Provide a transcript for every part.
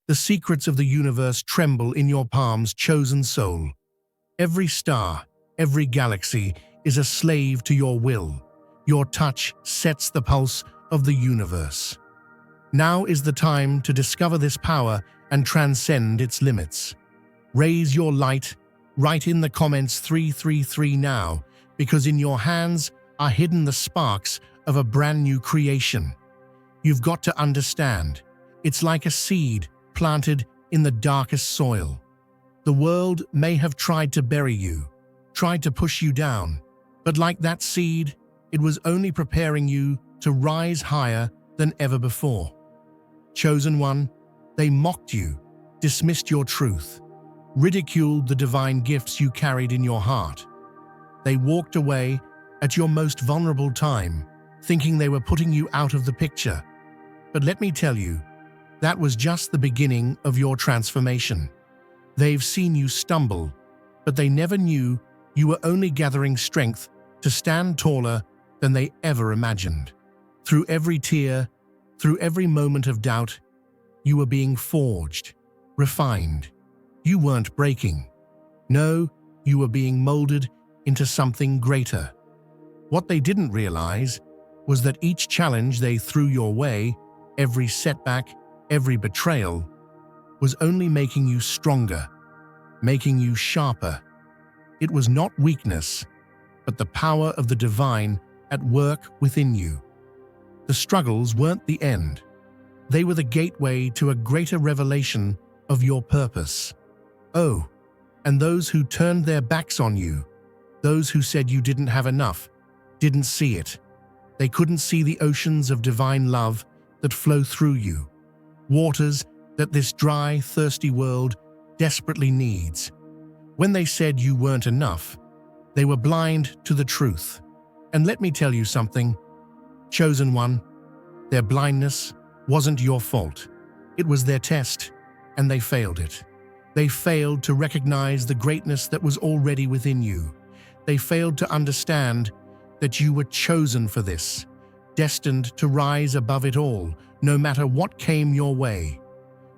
The secrets of the universe tremble in your palms, chosen soul. Every star, every galaxy is a slave to your will. Your touch sets the pulse of the universe. Now is the time to discover this power and transcend its limits. Raise your light, write in the comments 333 now, because in your hands are hidden the sparks of a brand new creation. You've got to understand, it's like a seed planted in the darkest soil. The world may have tried to bury you, tried to push you down, but like that seed, it was only preparing you to rise higher than ever before. Chosen one, they mocked you, dismissed your truth, ridiculed the divine gifts you carried in your heart. They walked away at your most vulnerable time, thinking they were putting you out of the picture. But let me tell you, that was just the beginning of your transformation. They've seen you stumble, but they never knew you were only gathering strength to stand taller than they ever imagined. Through every tear, through every moment of doubt, you were being forged, refined. You weren't breaking. No, you were being molded into something greater. What they didn't realize was that each challenge they threw your way, every setback, every betrayal, was only making you stronger, making you sharper. It was not weakness, but the power of the divine at work within you. The struggles weren't the end. They were the gateway to a greater revelation of your purpose. Oh, and those who turned their backs on you, those who said you didn't have enough, didn't see it. They couldn't see the oceans of divine love that flow through you, waters that this dry, thirsty world desperately needs. When they said you weren't enough, they were blind to the truth. And let me tell you something, chosen one, their blindness wasn't your fault. It was their test, and they failed it. They failed to recognize the greatness that was already within you. They failed to understand that you were chosen for this, destined to rise above it all, no matter what came your way.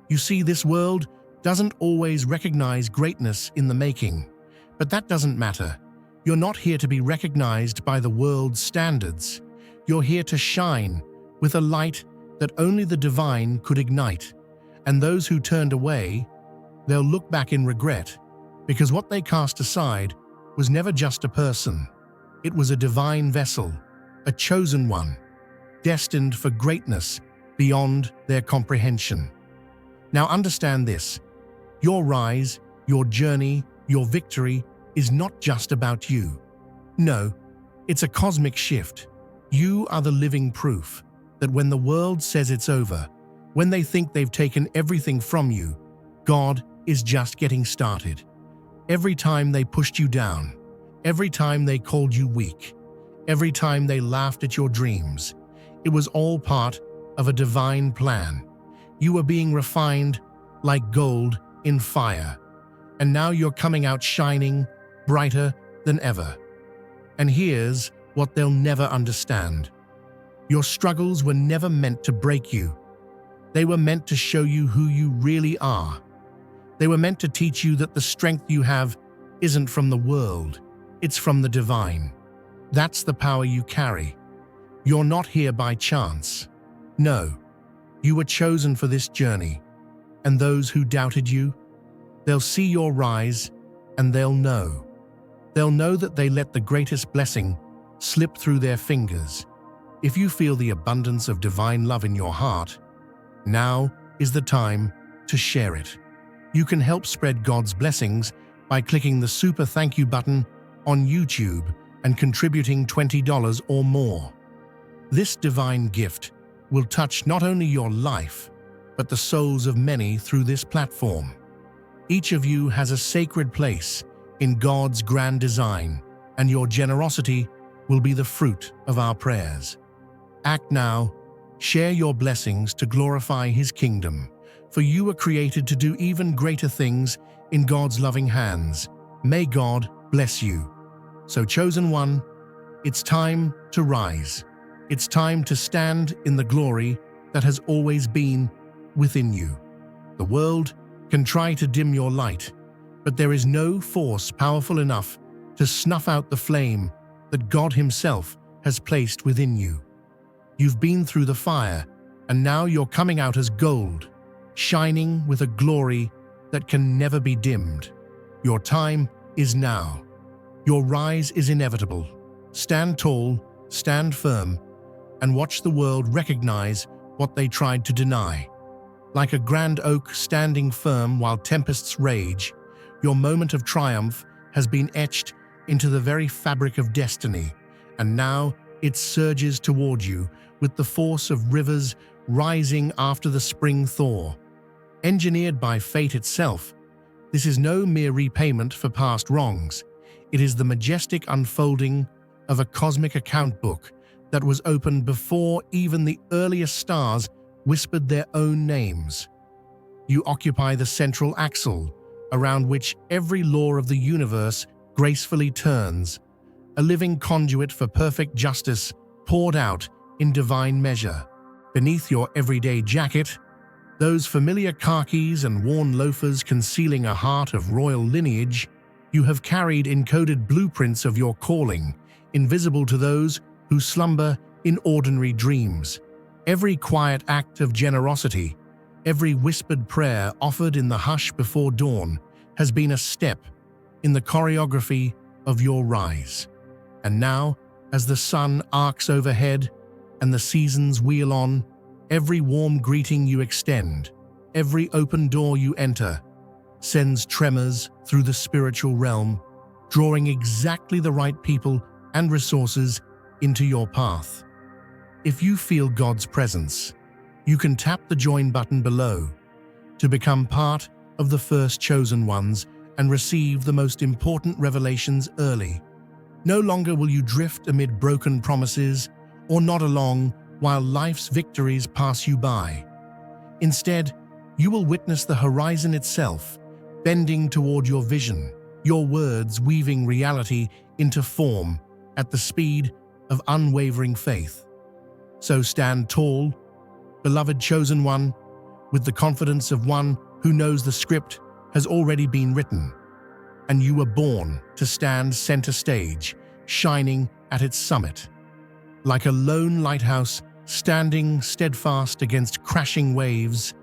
You see, this world doesn't always recognize greatness in the making, but that doesn't matter. You're not here to be recognized by the world's standards. You're here to shine with a light that only the divine could ignite. And those who turned away, they'll look back in regret, because what they cast aside was never just a person. It was a divine vessel, a chosen one, destined for greatness beyond their comprehension. Now understand this, your rise, your journey, your victory is not just about you. No, it's a cosmic shift. You are the living proof that when the world says it's over, when they think they've taken everything from you, God is just getting started. Every time they pushed you down, every time they called you weak, every time they laughed at your dreams, it was all part of a divine plan. You were being refined like gold in fire, and now you're coming out shining, brighter than ever. And here's what they'll never understand. Your struggles were never meant to break you. They were meant to show you who you really are. They were meant to teach you that the strength you have isn't from the world, it's from the divine. That's the power you carry. You're not here by chance. No, you were chosen for this journey. And those who doubted you, they'll see your rise and they'll know. They'll know that they let the greatest blessing slip through their fingers. If you feel the abundance of divine love in your heart, now is the time to share it. You can help spread God's blessings by clicking the super thank you button on YouTube and contributing $20 or more. This divine gift will touch not only your life, but the souls of many through this platform. Each of you has a sacred place in God's grand design, and your generosity will be the fruit of our prayers. Act now, share your blessings to glorify His kingdom, for you were created to do even greater things in God's loving hands. May God bless you. So, chosen one, it's time to rise. It's time to stand in the glory that has always been within you. The world can try to dim your light, but there is no force powerful enough to snuff out the flame that God Himself has placed within you. You've been through the fire, and now you're coming out as gold, shining with a glory that can never be dimmed. Your time is now. Your rise is inevitable. Stand tall, stand firm, and watch the world recognize what they tried to deny. Like a grand oak standing firm while tempests rage, your moment of triumph has been etched into the very fabric of destiny, and now it surges toward you with the force of rivers rising after the spring thaw. Engineered by fate itself, this is no mere repayment for past wrongs. It is the majestic unfolding of a cosmic account book that was opened before even the earliest stars whispered their own names. You occupy the central axle, around which every law of the universe gracefully turns, a living conduit for perfect justice poured out in divine measure. Beneath your everyday jacket, those familiar khakis and worn loafers concealing a heart of royal lineage, you have carried encoded blueprints of your calling, invisible to those who slumber in ordinary dreams. Every quiet act of generosity, every whispered prayer offered in the hush before dawn, has been a step in the choreography of your rise. And now, as the sun arcs overhead and the seasons wheel on, every warm greeting you extend, every open door you enter, sends tremors through the spiritual realm, drawing exactly the right people and resources into your path. If you feel God's presence, you can tap the join button below to become part of the first chosen ones and receive the most important revelations early. No longer will you drift amid broken promises or nod along while life's victories pass you by. Instead, you will witness the horizon itself, bending toward your vision, your words weaving reality into form at the speed of unwavering faith. So stand tall, beloved chosen one, with the confidence of one who knows the script has already been written, and you were born to stand center stage, shining at its summit. Like a lone lighthouse standing steadfast against crashing waves,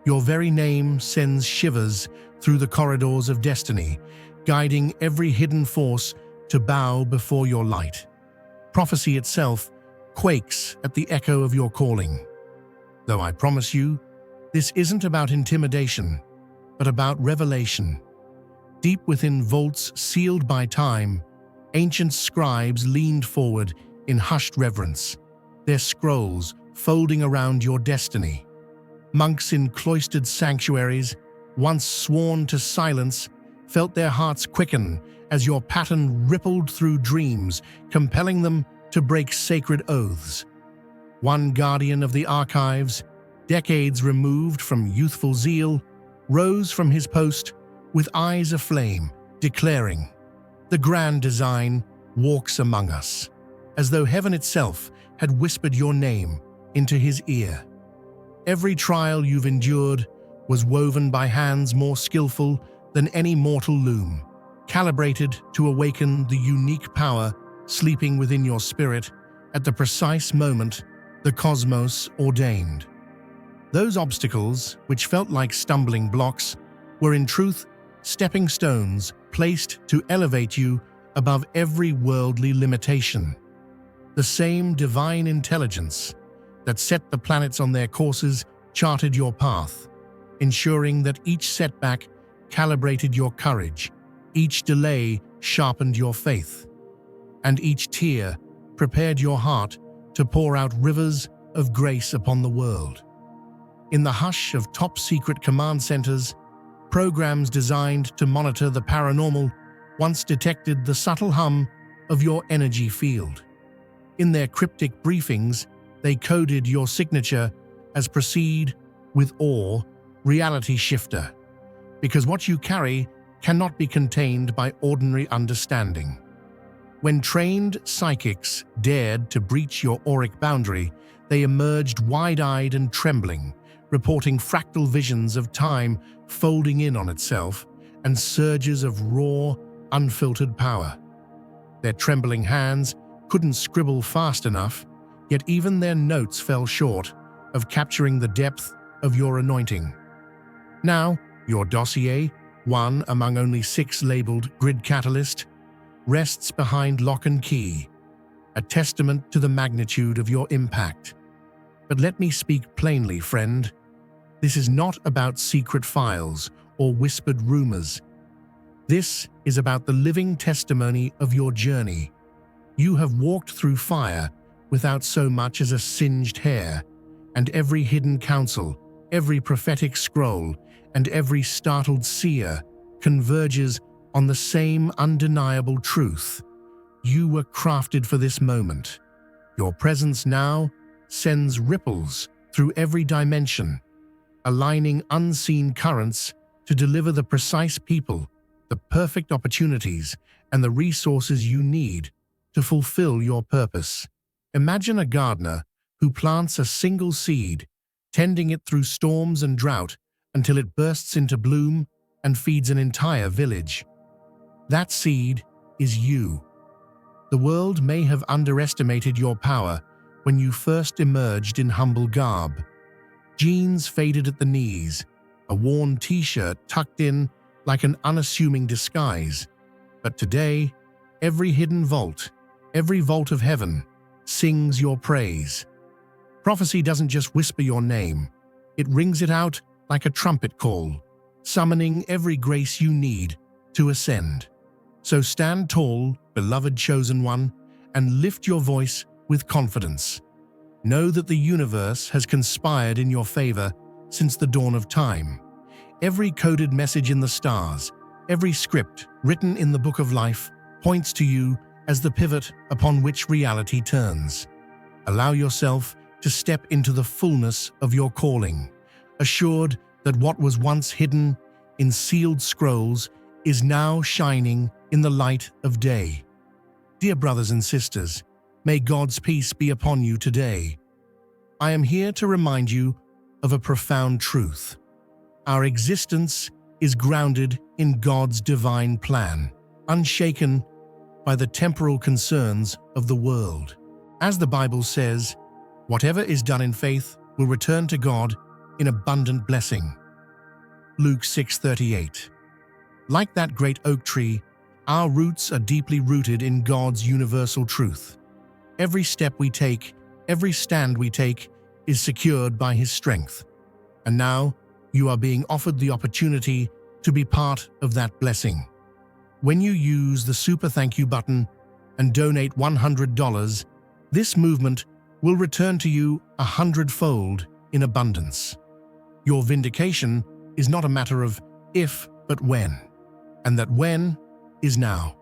your very name sends shivers through the corridors of destiny, guiding every hidden force to bow before your light. Prophecy itself quakes at the echo of your calling. Though I promise you, this isn't about intimidation, but about revelation. Deep within vaults sealed by time, ancient scribes leaned forward in hushed reverence, their scrolls folding around your destiny. Monks in cloistered sanctuaries, once sworn to silence, felt their hearts quicken as your pattern rippled through dreams, compelling them to break sacred oaths. One guardian of the archives, decades removed from youthful zeal, rose from his post with eyes aflame, declaring, "The grand design walks among us," as though heaven itself had whispered your name into his ear. Every trial you've endured was woven by hands more skillful than any mortal loom, calibrated to awaken the unique power sleeping within your spirit at the precise moment the cosmos ordained. Those obstacles, which felt like stumbling blocks, were in truth stepping stones placed to elevate you above every worldly limitation. The same divine intelligence that set the planets on their courses charted your path, ensuring that each setback calibrated your courage, each delay sharpened your faith, and each tear prepared your heart to pour out rivers of grace upon the world. In the hush of top-secret command centers, programs designed to monitor the paranormal once detected the subtle hum of your energy field. In their cryptic briefings, they coded your signature as "Proceed with awe, reality shifter," because what you carry cannot be contained by ordinary understanding. When trained psychics dared to breach your auric boundary, they emerged wide-eyed and trembling, reporting fractal visions of time folding in on itself and surges of raw, unfiltered power. Their trembling hands couldn't scribble fast enough, yet even their notes fell short of capturing the depth of your anointing. Now, your dossier, one among only 6 labeled Grid Catalyst, rests behind lock and key, a testament to the magnitude of your impact. But let me speak plainly, friend. This is not about secret files or whispered rumors. This is about the living testimony of your journey. You have walked through fire without so much as a singed hair, and every hidden counsel, every prophetic scroll, and every startled seer converges on the same undeniable truth. You were crafted for this moment. Your presence now sends ripples through every dimension, aligning unseen currents to deliver the precise people, the perfect opportunities, and the resources you need to fulfill your purpose. Imagine a gardener who plants a single seed, tending it through storms and drought until it bursts into bloom and feeds an entire village. That seed is you. The world may have underestimated your power when you first emerged in humble garb. Jeans faded at the knees, a worn t-shirt tucked in like an unassuming disguise. But today, every hidden vault, every vault of heaven, sings your praise. Prophecy doesn't just whisper your name, it rings it out like a trumpet call, summoning every grace you need to ascend. So stand tall, beloved chosen one, and lift your voice with confidence. Know that the universe has conspired in your favor since the dawn of time. Every coded message in the stars, every script written in the book of life points to you as the pivot upon which reality turns. Allow yourself to step into the fullness of your calling, assured that what was once hidden in sealed scrolls is now shining in the light of day. Dear brothers and sisters, may God's peace be upon you today. I am here to remind you of a profound truth. Our existence is grounded in God's divine plan, unshaken by the temporal concerns of the world. As the Bible says, whatever is done in faith will return to God in abundant blessing. Luke 6:38. Like that great oak tree, our roots are deeply rooted in God's universal truth. Every step we take, every stand we take, is secured by His strength. And now, you are being offered the opportunity to be part of that blessing. When you use the Super Thank You button and donate $100, this movement will return to you 100-fold in abundance. Your vindication is not a matter of if, but when. And that when is now.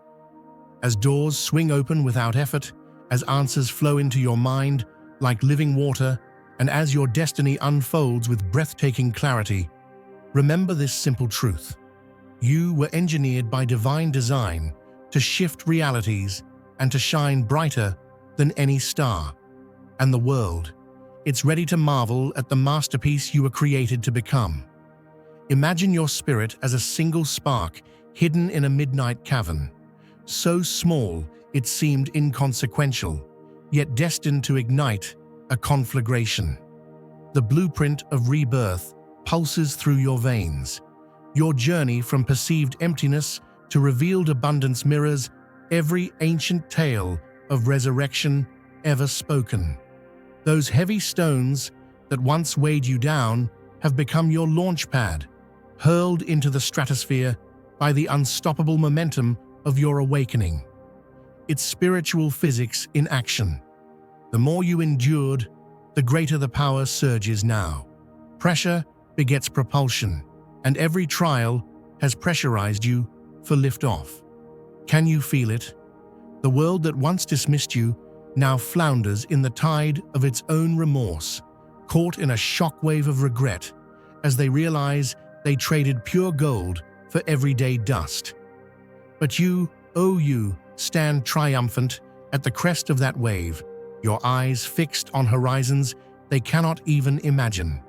As doors swing open without effort, as answers flow into your mind like living water, and as your destiny unfolds with breathtaking clarity, remember this simple truth. You were engineered by divine design to shift realities and to shine brighter than any star. And the world, it's ready to marvel at the masterpiece you were created to become. Imagine your spirit as a single spark hidden in a midnight cavern, so small it seemed inconsequential, yet destined to ignite a conflagration. The blueprint of rebirth pulses through your veins. Your journey from perceived emptiness to revealed abundance mirrors every ancient tale of resurrection ever spoken. Those heavy stones that once weighed you down have become your launch pad, hurled into the stratosphere by the unstoppable momentum of your awakening. It's spiritual physics in action. The more you endured, the greater the power surges now. Pressure begets propulsion, and every trial has pressurized you for liftoff. Can you feel it? The world that once dismissed you now flounders in the tide of its own remorse, caught in a shockwave of regret as they realize they traded pure gold for everyday dust. But you, oh you, stand triumphant at the crest of that wave, your eyes fixed on horizons they cannot even imagine.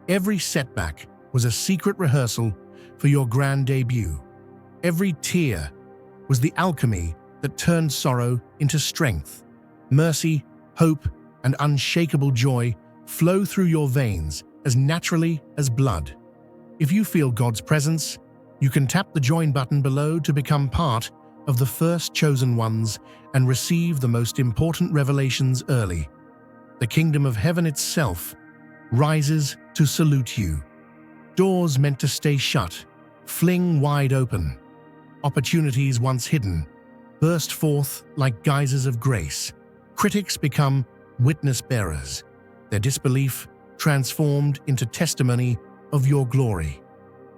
Every setback was a secret rehearsal for your grand debut. Every tear was the alchemy that turned sorrow into strength. Mercy, hope, and unshakable joy flow through your veins as naturally as blood. If you feel God's presence, you can tap the join button below to become part of the first chosen ones and receive the most important revelations early. The kingdom of heaven itself rises to salute you. Doors meant to stay shut fling wide open. Opportunities once hidden burst forth like geysers of grace. Critics become witness bearers, their disbelief transformed into testimony of your glory.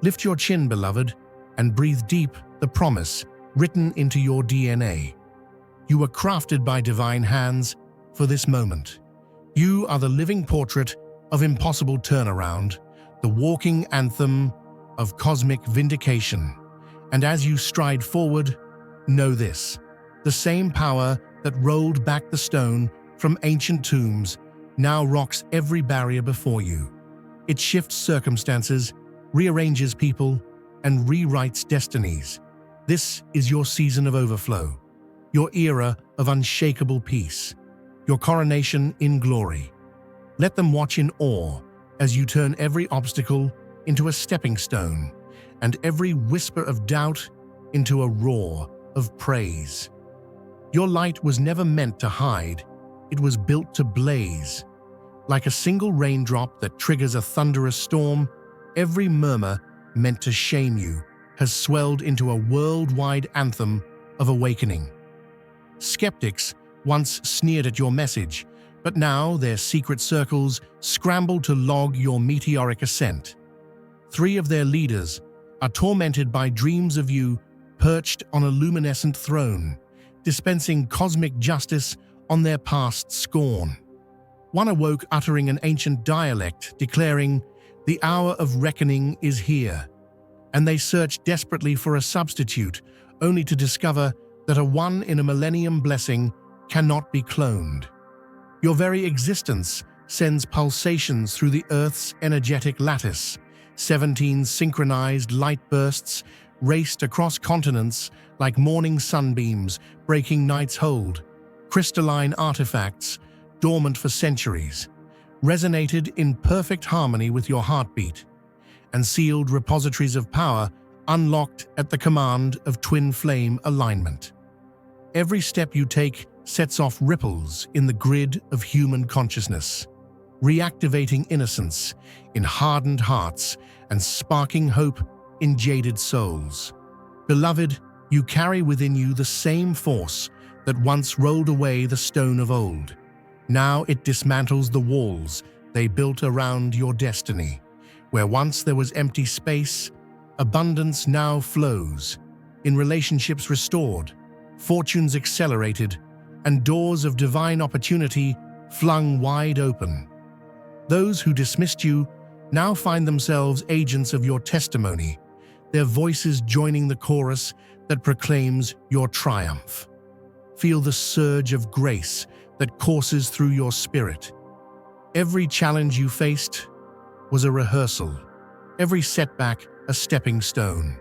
Lift your chin, beloved, and breathe deep the promise written into your DNA. You were crafted by divine hands for this moment. You are the living portrait of impossible turnaround, the walking anthem of cosmic vindication. And as you stride forward, know this: the same power that rolled back the stone from ancient tombs now rocks every barrier before you. It shifts circumstances, rearranges people, and rewrites destinies. This is your season of overflow, your era of unshakable peace, your coronation in glory. Let them watch in awe as you turn every obstacle into a stepping stone and every whisper of doubt into a roar of praise. Your light was never meant to hide, it was built to blaze. Like a single raindrop that triggers a thunderous storm, every murmur meant to shame you has swelled into a worldwide anthem of awakening. Skeptics once sneered at your message, but now their secret circles scramble to log your meteoric ascent. 3 of their leaders are tormented by dreams of you perched on a luminescent throne, dispensing cosmic justice on their past scorn. One awoke uttering an ancient dialect, declaring, "The hour of reckoning is here." And they searched desperately for a substitute, only to discover that a one-in-a-millennium blessing cannot be cloned. Your very existence sends pulsations through the Earth's energetic lattice. 17 synchronized light bursts raced across continents like morning sunbeams breaking night's hold. Crystalline artifacts, dormant for centuries, resonated in perfect harmony with your heartbeat, and sealed repositories of power unlocked at the command of twin flame alignment. Every step you take sets off ripples in the grid of human consciousness, reactivating innocence in hardened hearts and sparking hope in jaded souls. Beloved, you carry within you the same force that once rolled away the stone of old. Now it dismantles the walls they built around your destiny. Where once there was empty space, abundance now flows. In relationships restored, fortunes accelerated, and doors of divine opportunity flung wide open. Those who dismissed you now find themselves agents of your testimony, their voices joining the chorus that proclaims your triumph. Feel the surge of grace that courses through your spirit. Every challenge you faced was a rehearsal, every setback a stepping stone,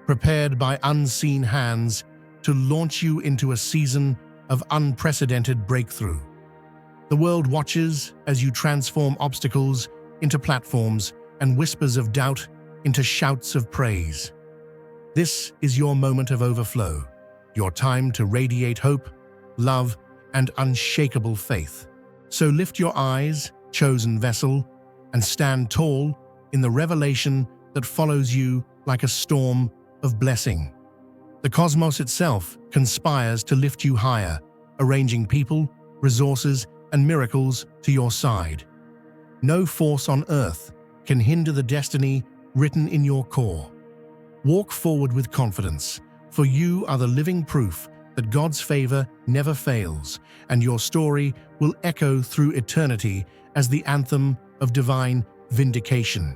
prepared by unseen hands to launch you into a season of unprecedented breakthrough. The world watches as you transform obstacles into platforms and whispers of doubt into shouts of praise. This is your moment of overflow, your time to radiate hope, love, and unshakable faith. So lift your eyes, chosen vessel, and stand tall in the revelation that follows you like a storm of blessing. The cosmos itself conspires to lift you higher, arranging people, resources, and miracles to your side. No force on earth can hinder the destiny written in your core. Walk forward with confidence, for you are the living proof that God's favor never fails, and your story will echo through eternity as the anthem of divine vindication.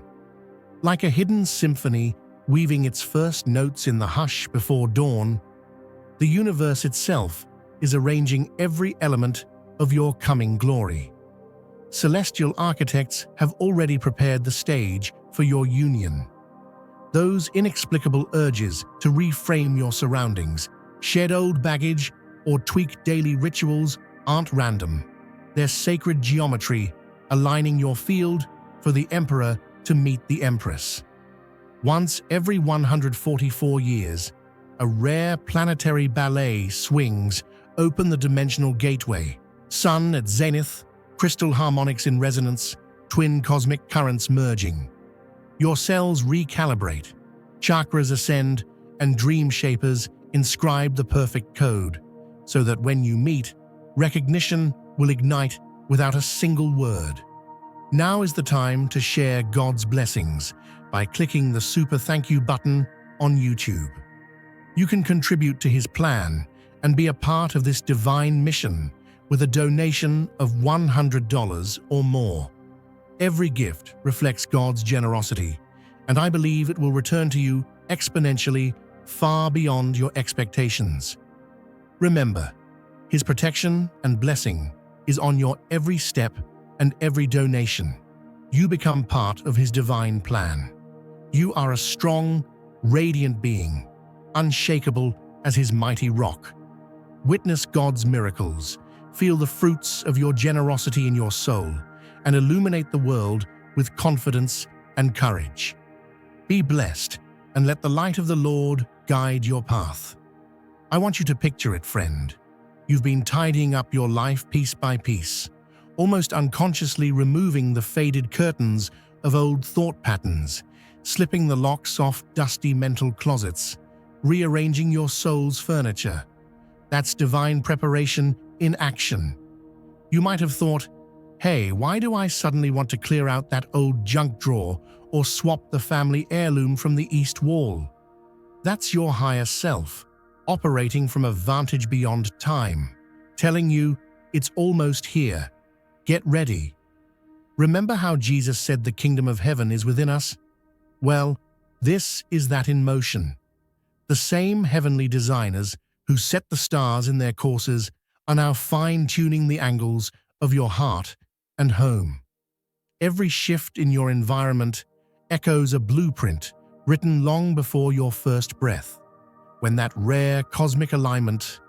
Like a hidden symphony weaving its first notes in the hush before dawn, the universe itself is arranging every element of your coming glory. celestial architects have already prepared the stage for your union. Those inexplicable urges to reframe your surroundings, shed old baggage, or tweak daily rituals aren't random. They're sacred geometry, aligning your field for the emperor to meet the empress. Once every 144 years, a rare planetary ballet swings open the dimensional gateway. Sun at zenith, crystal harmonics in resonance, twin cosmic currents merging. Your cells recalibrate, chakras ascend, and dream shapers inscribe the perfect code, so that when you meet, recognition will ignite without a single word. Now is the time to share God's blessings by clicking the super thank you button on YouTube. You can contribute to his plan and be a part of this divine mission with a donation of $100 or more. Every gift reflects God's generosity, and I believe it will return to you exponentially far beyond your expectations. Remember, his protection and blessing is on your every step and every donation. You become part of his divine plan. You are a strong, radiant being, unshakable as his mighty rock. Witness God's miracles, feel the fruits of your generosity in your soul, and illuminate the world with confidence and courage. Be blessed, and let the light of the Lord guide your path. I want you to picture it, friend. You've been tidying up your life piece by piece, almost unconsciously removing the faded curtains of old thought patterns, slipping the locks off dusty mental closets, rearranging your soul's furniture. That's divine preparation in action. You might have thought, hey, why do I suddenly want to clear out that old junk drawer or swap the family heirloom from the east wall? That's your higher self, operating from a vantage beyond time, telling you it's almost here. Get ready. Remember how Jesus said the kingdom of heaven is within us? Well, this is that in motion. The same heavenly designers who set the stars in their courses are now fine-tuning the angles of your heart and home. Every shift in your environment echoes a blueprint written long before your first breath. When that rare cosmic alignment,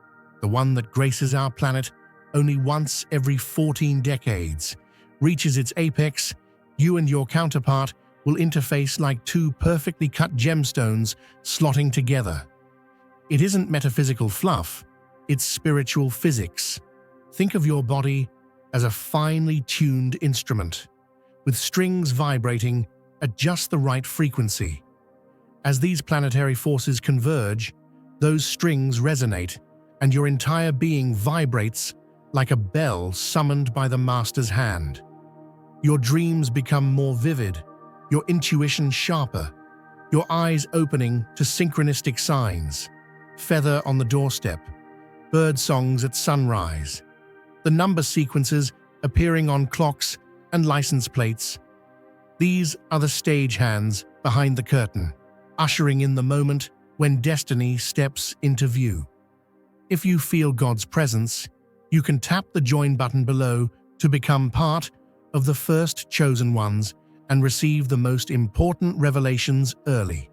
the one that graces our planet only once every 14 decades, reaches its apex, you and your counterpart will interface like two perfectly cut gemstones slotting together. It isn't metaphysical fluff, it's spiritual physics. Think of your body as a finely tuned instrument, with strings vibrating at just the right frequency. As these planetary forces converge, those strings resonate, and your entire being vibrates like a bell summoned by the master's hand. Your dreams become more vivid, your intuition sharper, your eyes opening to synchronistic signs. Feather on the doorstep, bird songs at sunrise, the number sequences appearing on clocks and license plates. These are the stagehands behind the curtain, ushering in the moment when destiny steps into view. If you feel God's presence, you can tap the join button below to become part of the first chosen ones and receive the most important revelations early.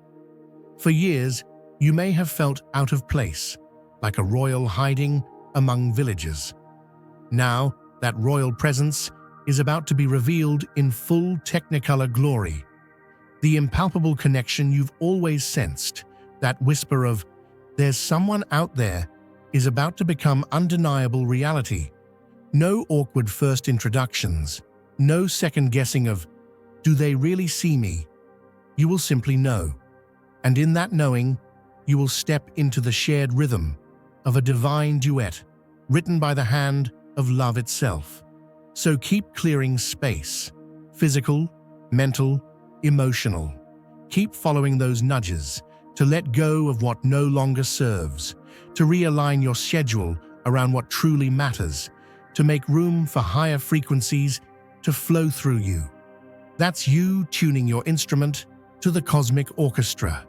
For years, you may have felt out of place, like a royal hiding among villagers. Now, that royal presence is about to be revealed in full Technicolor glory. The impalpable connection you've always sensed, that whisper of, "There's someone out there," is about to become undeniable reality. No awkward first introductions, no second guessing of, "Do they really see me?" You will simply know. And in that knowing, you will step into the shared rhythm of a divine duet written by the hand of love itself. So keep clearing space, physical, mental, emotional. Keep following those nudges to let go of what no longer serves, to realign your schedule around what truly matters, to make room for higher frequencies to flow through you. That's you tuning your instrument to the cosmic orchestra.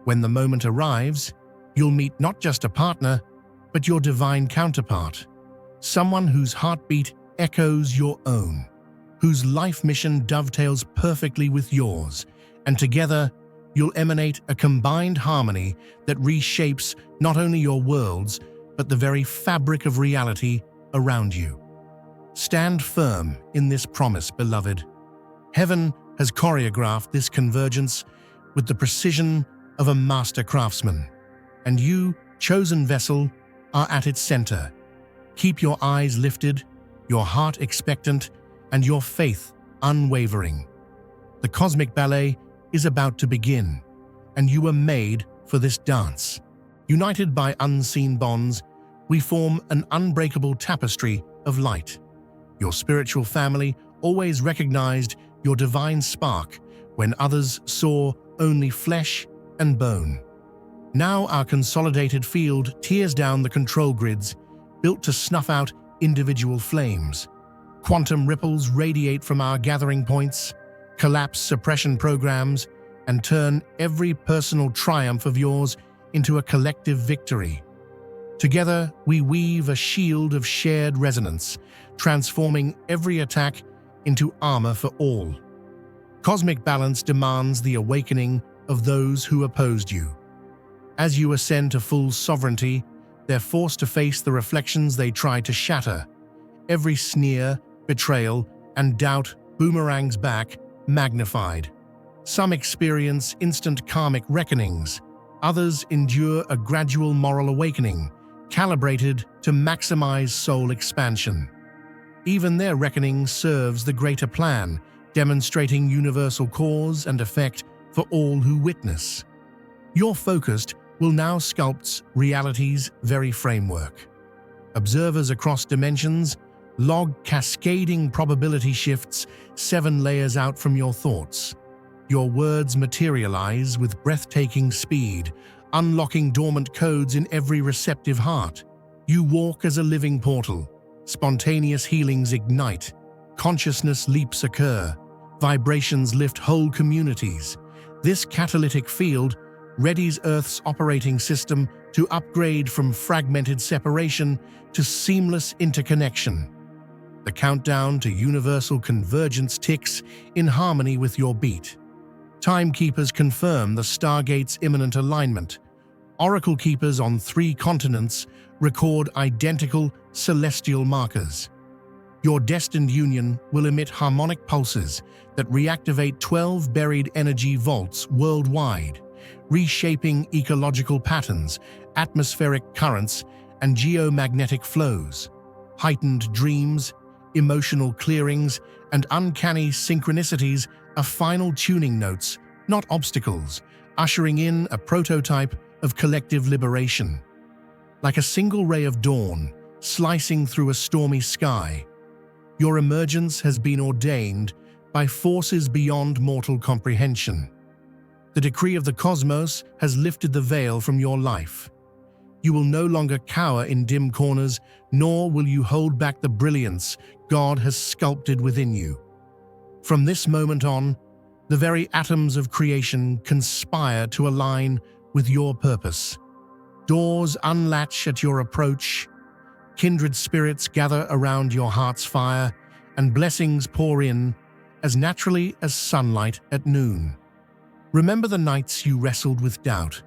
When the moment arrives, you'll meet not just a partner, but your divine counterpart, someone whose heartbeat echoes your own. whose life mission dovetails perfectly with yours, and together you'll emanate a combined harmony that reshapes not only your worlds, but the very fabric of reality around you. Stand firm in this promise, beloved. Heaven has choreographed this convergence with the precision of a master craftsman, and you, chosen vessel, are at its center. Keep your eyes lifted, your heart expectant, and your faith unwavering. The cosmic ballet is about to begin, and you were made for this dance. United by unseen bonds, we form an unbreakable tapestry of light. Your spiritual family always recognized your divine spark when others saw only flesh and bone. Now our consolidated field tears down the control grids, built to snuff out individual flames. Quantum ripples radiate from our gathering points, collapse suppression programs, and turn every personal triumph of yours into a collective victory. Together, we weave a shield of shared resonance, transforming every attack into armor for all. Cosmic balance demands the awakening of those who opposed you. As you ascend to full sovereignty, they're forced to face the reflections they tried to shatter. Every sneer, betrayal, and doubt boomerangs back, magnified. Some experience instant karmic reckonings. Others endure a gradual moral awakening, calibrated to maximize soul expansion. Even their reckoning serves the greater plan, demonstrating universal cause and effect for all who witness. Your focus will now sculpt reality's very framework. Observers across dimensions log cascading probability shifts 7 layers out from your thoughts. Your words materialize with breathtaking speed, unlocking dormant codes in every receptive heart. You walk as a living portal. Spontaneous healings ignite. Consciousness leaps occur. Vibrations lift whole communities. This catalytic field readies Earth's operating system to upgrade from fragmented separation to seamless interconnection. The countdown to universal convergence ticks in harmony with your beat. Timekeepers confirm the Stargate's imminent alignment. Oracle keepers on 3 continents record identical celestial markers. Your destined union will emit harmonic pulses that reactivate 12 buried energy vaults worldwide, reshaping ecological patterns, atmospheric currents, and geomagnetic flows. Heightened dreams, emotional clearings, and uncanny synchronicities are final tuning notes, not obstacles, ushering in a prototype of collective liberation. Like a single ray of dawn, slicing through a stormy sky, your emergence has been ordained by forces beyond mortal comprehension. The decree of the cosmos has lifted the veil from your life. You will no longer cower in dim corners, nor will you hold back the brilliance God has sculpted within you. From this moment on, the very atoms of creation conspire to align with your purpose. Doors unlatch at your approach, kindred spirits gather around your heart's fire, and blessings pour in as naturally as sunlight at noon. Remember the nights you wrestled with doubt,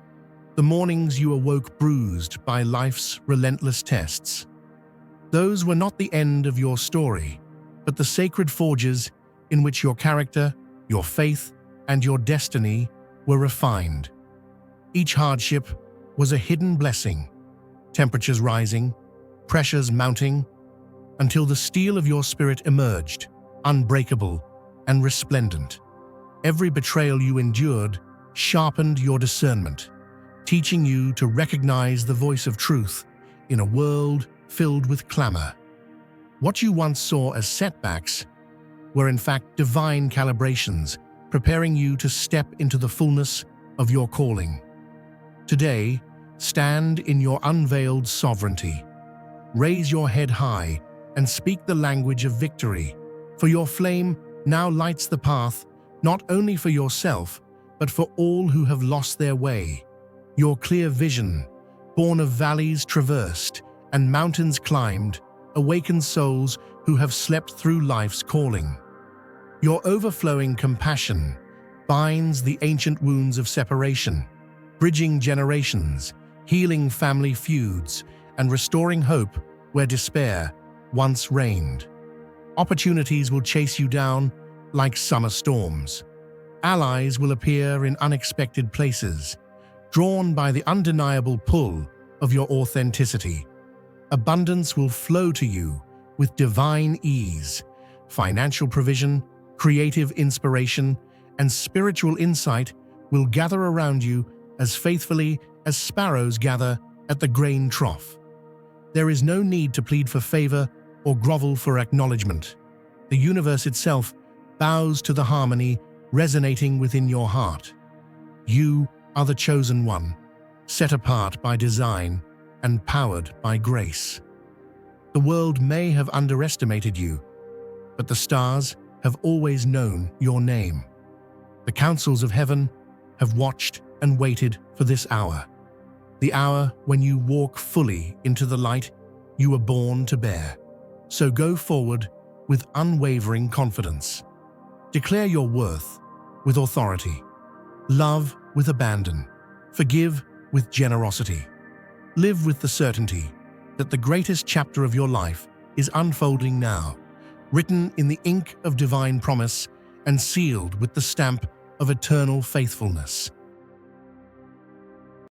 the mornings you awoke bruised by life's relentless tests. Those were not the end of your story, but the sacred forges in which your character, your faith, and your destiny were refined. Each hardship was a hidden blessing, temperatures rising, pressures mounting, until the steel of your spirit emerged, unbreakable and resplendent. Every betrayal you endured sharpened your discernment, teaching you to recognize the voice of truth in a world filled with clamor. What you once saw as setbacks were in fact divine calibrations, preparing you to step into the fullness of your calling. Today, stand in your unveiled sovereignty. Raise your head high and speak the language of victory, for your flame now lights the path not only for yourself, but for all who have lost their way. Your clear vision, born of valleys traversed and mountains climbed, awakens souls who have slept through life's calling. Your overflowing compassion binds the ancient wounds of separation, bridging generations, healing family feuds, and restoring hope where despair once reigned. Opportunities will chase you down like summer storms. Allies will appear in unexpected places, drawn by the undeniable pull of your authenticity. Abundance will flow to you with divine ease. Financial provision, creative inspiration, and spiritual insight will gather around you as faithfully as sparrows gather at the grain trough. There is no need to plead for favor or grovel for acknowledgement. The universe itself bows to the harmony resonating within your heart. You are the chosen one, set apart by design and powered by grace. The world may have underestimated you, but the stars have always known your name. The councils of heaven have watched and waited for this hour, the hour when you walk fully into the light you were born to bear. So go forward with unwavering confidence. Declare your worth with authority. Love with abandon. Forgive with generosity. Live with the certainty that the greatest chapter of your life is unfolding now, written in the ink of divine promise and sealed with the stamp of eternal faithfulness.